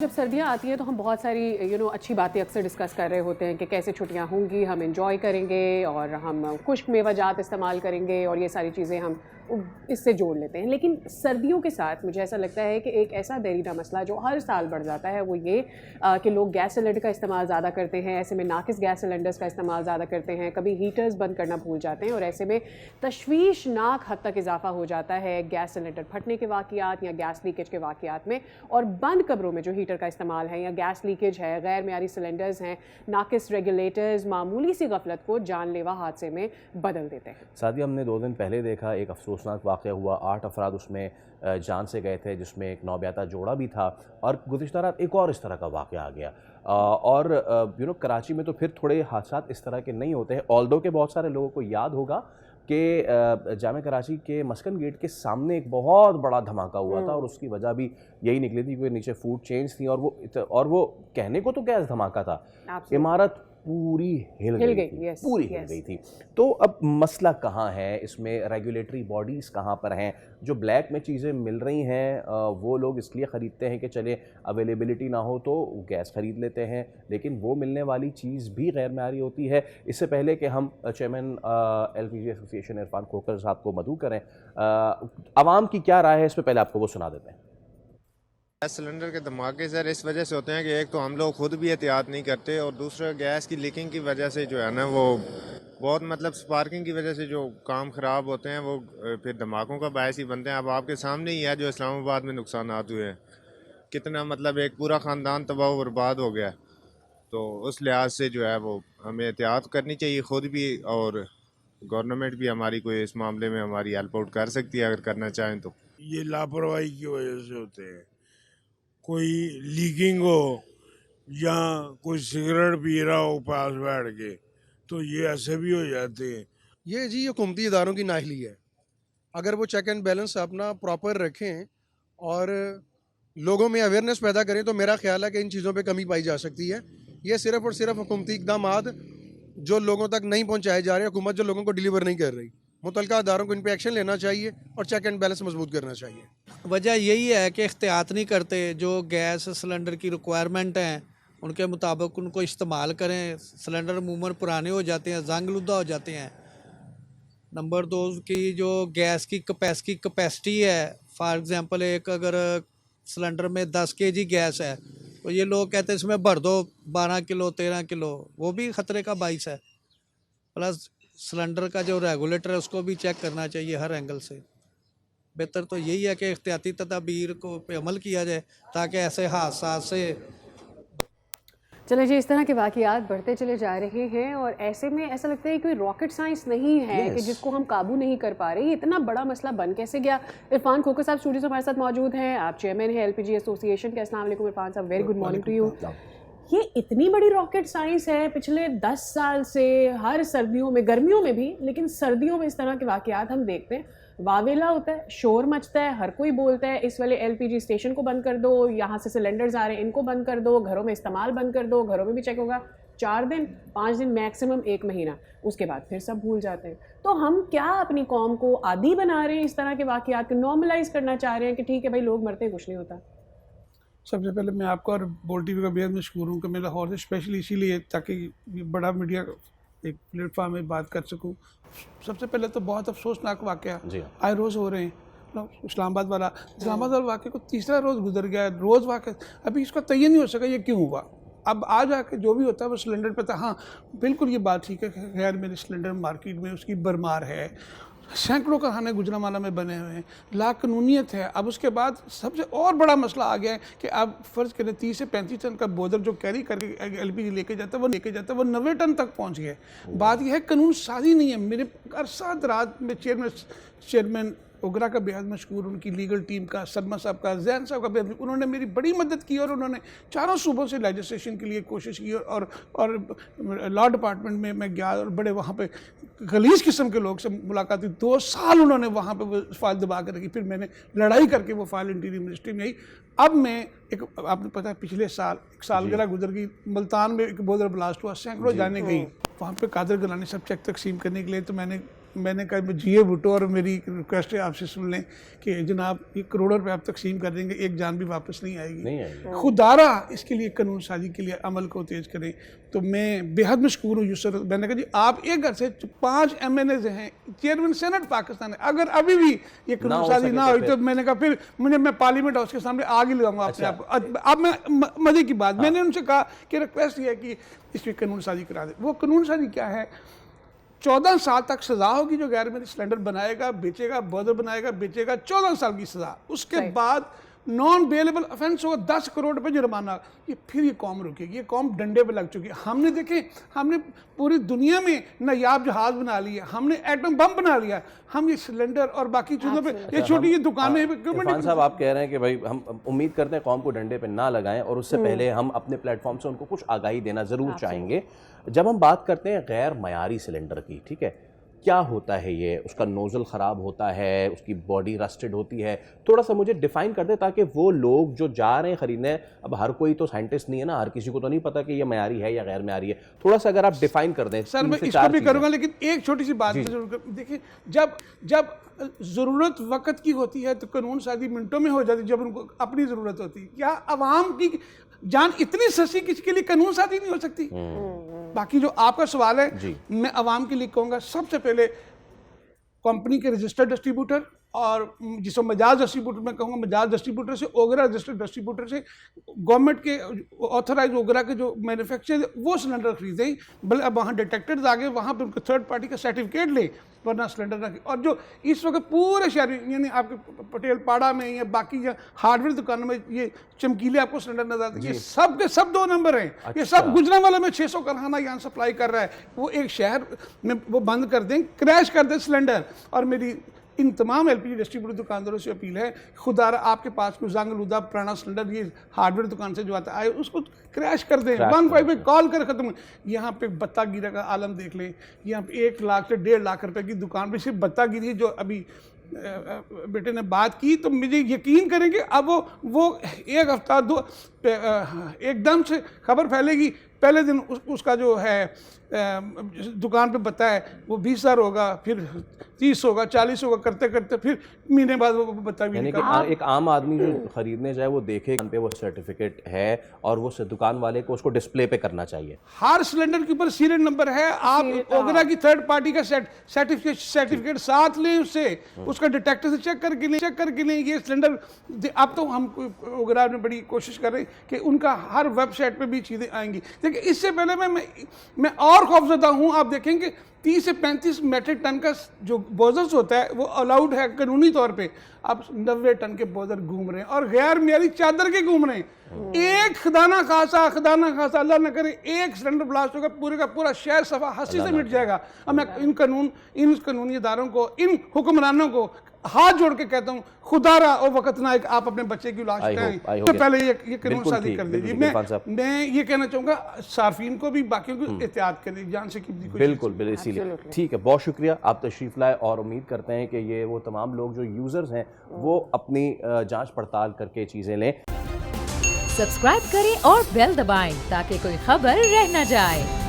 जब सर्दियाँ आती हैं तो हम बहुत सारी अच्छी बातें अक्सर डिस्कस कर रहे होते हैं कि कैसे छुट्टियाँ होंगी, हम एंजॉय करेंगे और हम खुश्क मेवाजात इस्तेमाल करेंगे और ये सारी चीज़ें हम इससे जोड़ लेते हैं। लेकिन सर्दियों के साथ मुझे ऐसा लगता है कि एक ऐसा देरीना मसला जो हर साल बढ़ जाता है वो ये कि लोग गैस सिलेंडर का इस्तेमाल ज़्यादा करते हैं। ऐसे में नाकिस गैस सिलेंडर्स का इस्तेमाल ज़्यादा करते हैं, कभी हीटर्स बंद करना भूल जाते हैं और ऐसे में तशवीशनाक हद तक इजाफा हो जाता है गैस सिलेंडर फटने के वाक़यात या गैस लीकेज के वाक़यात में। और बंद कमरों में जो हीटर का इस्तेमाल है या गैस लीकेज है, गैर मेयारी सिलेंडर्स हैं, नाकिस रेगुलेटर्स मामूली सी गफलत को जानलेवा हादसे में बदल देते हैं। साथ ही हमने 2 दिन पहले देखा एक अफसोसनाक वाक़या हुआ, 8 अफराद उसमें जान से गए थे, जिसमें एक नौब्याता जोड़ा भी था और गुज़िश्ता रात एक और इस तरह का वाक़या आ गया। और कराची में तो फिर थोड़े हादसात इस तरह के नहीं होते हैं, ऑल्दो के बहुत सारे लोगों को याद होगा कि जामे कराची के मस्कन गेट के सामने एक बहुत बड़ा धमाका हुआ था और उसकी वजह भी यही निकली थी कि नीचे फूड चेन्स थी और वो कहने को तो गैस धमाका था, इमारत पूरी हिल गई थी, पूरी हिल गई थी। तो अब मसला कहाँ है इसमें, रेगुलेटरी बॉडीज़ कहाँ पर हैं? जो ब्लैक में चीज़ें मिल रही हैं वो लोग इसलिए ख़रीदते हैं कि चले अवेलेबिलिटी ना हो तो गैस ख़रीद लेते हैं, लेकिन वो मिलने वाली चीज़ भी गैर मयारी होती है। इससे पहले कि हम chairman LPG association Irfan Khokhar साहब को मदऊ करें, आवाम की क्या राय है इस पर, पहले आपको वो सुना देते हैं। गैस सिलेंडर के धमाके सर इस वजह से होते हैं कि एक तो हम लोग खुद भी एहतियात नहीं करते और दूसरा गैस की लीकिंग की वजह से जो है ना वो बहुत मतलब स्पार्किंग की वजह से जो काम ख़राब होते हैं वो फिर धमाकों का बायस ही बनते हैं। अब आपके सामने ही है जो इस्लामाबाद में नुकसान हुए हैं, कितना मतलब एक पूरा ख़ानदान तबाह बर्बाद हो गया। तो उस लिहाज से जो है वो हमें एहतियात करनी चाहिए खुद भी, और गवर्नमेंट भी हमारी कोई इस मामले में हमारी हेल्प आउट कर सकती है अगर करना चाहें तो। ये लापरवाही की वजह से होते हैं, कोई लीकिंग हो या कोई सिगरेट पी रहा हो पास बैठ के तो ये ऐसे भी हो जाते हैं। ये जी हुकूमती इदारों की नाहली है। अगर वो चेक एंड बैलेंस अपना प्रॉपर रखें और लोगों में अवेयरनेस पैदा करें तो मेरा ख्याल है कि इन चीज़ों पे कमी पाई जा सकती है। ये सिर्फ और सिर्फ हुकूमती इक़दामात जो लोगों तक नहीं पहुंचाए जा रहे, हुकूमत जो लोगों को डिलीवर नहीं कर रही, मुतलका अदारों को इन पर एक्शन लेना चाहिए और चेक एंड बैलेंस मजबूत करना चाहिए। वजह यही है कि एहतियात नहीं करते, जो गैस सिलेंडर की रिक्वायरमेंट हैं उनके मुताबिक उनको इस्तेमाल करें। सिलेंडर अमूमन पुराने हो जाते हैं, जंगलुदा हो जाते हैं। नंबर 2 की जो गैस की कैपेसिटी है, फॉर एग्ज़ाम्पल एक अगर सिलेंडर में 10 kg गैस है तो ये लोग कहते हैं इसमें भर दो 12 किलो 13 किलो, वो भी ख़तरे का बाइस है। प्लस सिलेंडर का जो रेगुलेटर है उसको भी चेक करना चाहिए हर एंगल से। बेहतर तो यही है कि एहतियाती तदाबीर को पे अमल किया जाए ताकि ऐसे हादसा से। चले जी, इस तरह के वाक़यात बढ़ते चले जा रहे हैं और ऐसे में ऐसा लगता है कोई रॉकेट साइंस नहीं है कि जिसको हम काबू नहीं कर पा रहे। ये इतना बड़ा मसला बन कैसे गया? इरफान खोखर साहब स्टूडियो से हमारे साथ मौजूद हैं, आप चेयरमैन हैं LPG एसोसिएशन के। अस्सलाम वालेकुम इरफान साहब, very good morning to you. ये इतनी बड़ी रॉकेट साइंस है पिछले 10 साल से, हर सर्दियों में, गर्मियों में भी, लेकिन सर्दियों में इस तरह के वाक़यात हम देखते हैं, वावेला होता है, शोर मचता है, हर कोई बोलता है इस वाले LPG स्टेशन को बंद कर दो, यहाँ से सिलेंडर्स आ रहे हैं इनको बंद कर दो, घरों में इस्तेमाल बंद कर दो। घरों में भी चेक होगा 4 दिन 5 दिन मैक्सिमम 1 महीना, उसके बाद फिर सब भूल जाते हैं। तो हम क्या अपनी कौम को आदी बना रहे हैं इस तरह के वाक़यात को, नॉर्मलाइज करना चाह रहे हैं कि ठीक है भाई लोग मरते हैं कुछ नहीं होता? सबसे पहले मैं आपका और बोल टीवी का बेहद मशहूर हूँ कि मैं लाहौर से स्पेशली इसीलिए ताकि ये बड़ा मीडिया एक प्लेटफॉर्म में बात कर सकूँ। सबसे पहले तो बहुत अफसोसनाक वाक़या आए रोज़ हो रहे हैं। इस्लामाबाद वाला वाक़े को तीसरा रोज़ गुजर गया है, रोज़ वाक़ अभी इसका तयन नहीं हो सका ये क्यों हुआ। अब आ जाके जो भी होता है वो सिलेंडर पे था। हाँ बिल्कुल ये बात ठीक है, खैर मेरे सिलेंडर मार्केट में उसकी भरमार है, सैकड़ों कारखाने गुजरांवाला में बने हुए हैं, लाकानूनियत है। अब उसके बाद सबसे और बड़ा मसला आ गया है कि अब फ़र्ज़ करें 30 से 35 टन का बोझल जो कैरी करके LPG लेके जाता है वो 90 टन तक पहुंच गया है। बात यह है कानून साजी नहीं है। मेरे अरसा रात में चेयरमैन ओगरा का बेहद मशहूर, उनकी लीगल टीम का, सलमा साहब का, जैन साहब का, बेहद उन्होंने मेरी बड़ी मदद की और उन्होंने चारों सूबों से लेजिस्लेशन के लिए कोशिश की और लॉ डिपार्टमेंट में मैं गया और बड़े वहाँ पे गलीज किस्म के लोग से मुलाकात हुई। 2 साल उन्होंने वहाँ पे वो फाइल दबा कर रखी, फिर मैंने लड़ाई करके वो फाइल इंटीरियर मिनिस्ट्री में आई। अब मैं एक, आपने पता है पिछले साल एक सालगिरह गुजर गई, मुल्तान में एक बोदर ब्लास्ट हुआ, सैकड़ों जाने गई, वहाँ पे कादर गिलानी सब चेक तकसीम करने के लिए। तो मैंने मैंने कहा जिए भुट्टो, और मेरी रिक्वेस्ट है आपसे सुन लें कि जनाब ये करोड़ों रुपए आप तकसीम कर देंगे, एक जान भी वापस नहीं आएगी। खुदारा इसके लिए कानून साजी के लिए अमल को तेज करें। तो मैं बेहद मशकूर हूँ यूसर। मैंने कहा जी आप एक घर से 5 MNAs हैं, चेयरमैन सेनेट पाकिस्तान है, अगर अभी भी ये कानून साजी ना हुई तो मैंने कहा फिर मैं पार्लियामेंट हाउस के सामने आग ही लगाऊंगा अपने आप को। अब मैं मजे की बात, मैंने उनसे कहा कि रिक्वेस्ट ये है कि इसमें कानून साजी करा दे। वो कानून साजी क्या है, 14 साल तक सजा होगी जो गैर मिल्की सिलेंडर बनाएगा, बेचेगा, बॉर्डर बनाएगा, बेचेगा, 14 साल की सजा। उसके बाद नॉन बेलेबल ऑफेंस होगा, 10 करोड़ रुपए जुर्माना। ये फिर ये कौम रुकेगी, ये कौम डंडे पे लग चुकी है। हमने देखे, हमने पूरी दुनिया में नायाब जहाज बना लिया, हमने एटम बम बना लिया, हम ये सिलेंडर और बाकी चीज़ों पे ये छोटी ये दुकानें। इरफान साहब आप कह रहे हैं कि भाई हम उम्मीद करते हैं कौम को डंडे पे ना लगाएं, और उससे पहले हम अपने प्लेटफॉर्म से उनको कुछ आगाही देना ज़रूर चाहेंगे। जब हम बात करते हैं गैर मयारी सिलेंडर की, ठीक है, क्या होता है ये? उसका नोज़ल ख़राब होता है, उसकी बॉडी रस्टेड होती है, थोड़ा सा मुझे डिफ़ाइन कर दे ताकि वो लोग जो जा रहे हैं ख़रीदने, अब हर कोई तो साइंटिस्ट नहीं है ना, हर किसी को तो नहीं पता कि ये मयारी है या गैर मयारी है। थोड़ा सा अगर आप डिफ़ाइन कर दें। सर मैं इसको भी करूँगा, लेकिन एक छोटी सी बात देखिए, जब ज़रूरत वक्त की होती है तो कानून साजी मिनटों में हो जाती है, जब उनको अपनी ज़रूरत होती है। क्या अवाम की जान इतनी सस्ती किसके लिए कानून साजी नहीं हो सकती? बाकी जो आपका सवाल है, मैं अवाम के लिए कहूँगा सबसे पहले कंपनी के रजिस्टर्ड डिस्ट्रीब्यूटर, और जिसको मजाज डिस्ट्रीब्यूटर मैं कहूँगा, मजाज डिस्ट्रीब्यूटर से, ओगरा रजिस्टर्ड डिस्ट्रीब्यूटर से, गवर्नमेंट के ऑथराइज ओगरा के जो मैन्युफैक्चर वो सिलेंडर खरीदें। भले अब वहाँ डिटेक्टर्स आ गए, वहाँ पे उनको थर्ड पार्टी का सर्टिफिकेट लें, वरना सिलेंडर ना। और जो इस वक्त पूरे शहर यानी आपके पटेल पाड़ा में या बाकी हार्डवेयर दुकानों में ये चमकीले आपको सिलेंडर नजर आते हैं, ये सब के सब 2 नंबर हैं। ये सब गुजरांवाला में 600 कारखाना यहाँ सप्लाई कर रहा है, वो एक शहर में वो बंद कर दें, क्रैश कर दें सिलेंडर। और मेरी इन तमाम LPG डिस्ट्रीब्यूटर दुकानदारों से अपील है, खुदारा आपके पास कोई जंग-लुदा पुराना सिलेंडर ये हार्डवेयर दुकान से जो आता है उसको क्रैश कर दें, 15 पे कॉल कर ख़त्म। यहाँ पे बत्ता गिरा का आलम देख लें, यहाँ पे 1 लाख से 1.5 लाख रुपए की दुकान पे सिर्फ बत्ता गिरी, जो अभी बेटे ने बात की, तो मुझे यकीन करेंगे अब वो 1 हफ्ता 2 एकदम से खबर फैलेगी। पहले दिन उसका जो है दुकान पे बता है वो 20,000 होगा, फिर 30 होगा, 40 होगा, करते करते फिर महीने बाद वो बता भी नहीं। एक आम आदमी जो खरीदने जाए वो देखे पे वो सर्टिफिकेट है, और वो दुकान वाले को उसको डिस्प्ले पे करना चाहिए। हर सिलेंडर के ऊपर सीरियल नंबर है। आप ओगरा की थर्ड पार्टी का सर्टिफिकेट साथ लें, उससे उसका डिटेक्टर से चेक करके लें ये सिलेंडर। अब तो हम ओगरा में बड़ी कोशिश कर रहे हैं कि उनका हर वेबसाइट पे भी चीज़ें आएंगी। देखिए इससे पहले मैं और खौफजदा हूँ, आप देखेंगे 30 से 35 मेट्रिक टन का जो बोझर्स होता है वो अलाउड है कानूनी तौर पे। अब 90 टन के बोझर घूम रहे हैं और गैर मियारी चादर के घूम रहे हैं। एक खदाना खासा अल्लाह न करे एक सिलेंडर ब्लास्ट होगा, पूरे का पूरा शहर सफा हंसी से मिट जाएगा। अब मैं इन कानूनी इदारों को, इन हुक्मरानों को हाथ जोड़ के कहता हूँ, खुदारा और वक्त ना एक आप अपने बच्चे की लाश उठाएं तो पहले ये कानून साजी कर दीजिए। मैं ये कहना चाहूँगा सार्फिन को भी, बाकियों को एहतियात करें, जान से कीमती कोई। बिल्कुल इसीलिए ठीक है, बहुत शुक्रिया आप तशरीफ़ लाए, और उम्मीद करते हैं कि ये वो तमाम लोग जो यूज़र्स हैं वो अपनी जांच पड़ताल करके चीज़ें लें। सब्सक्राइब करें और बेल दबाएं ताकि कोई खबर रह न जाए।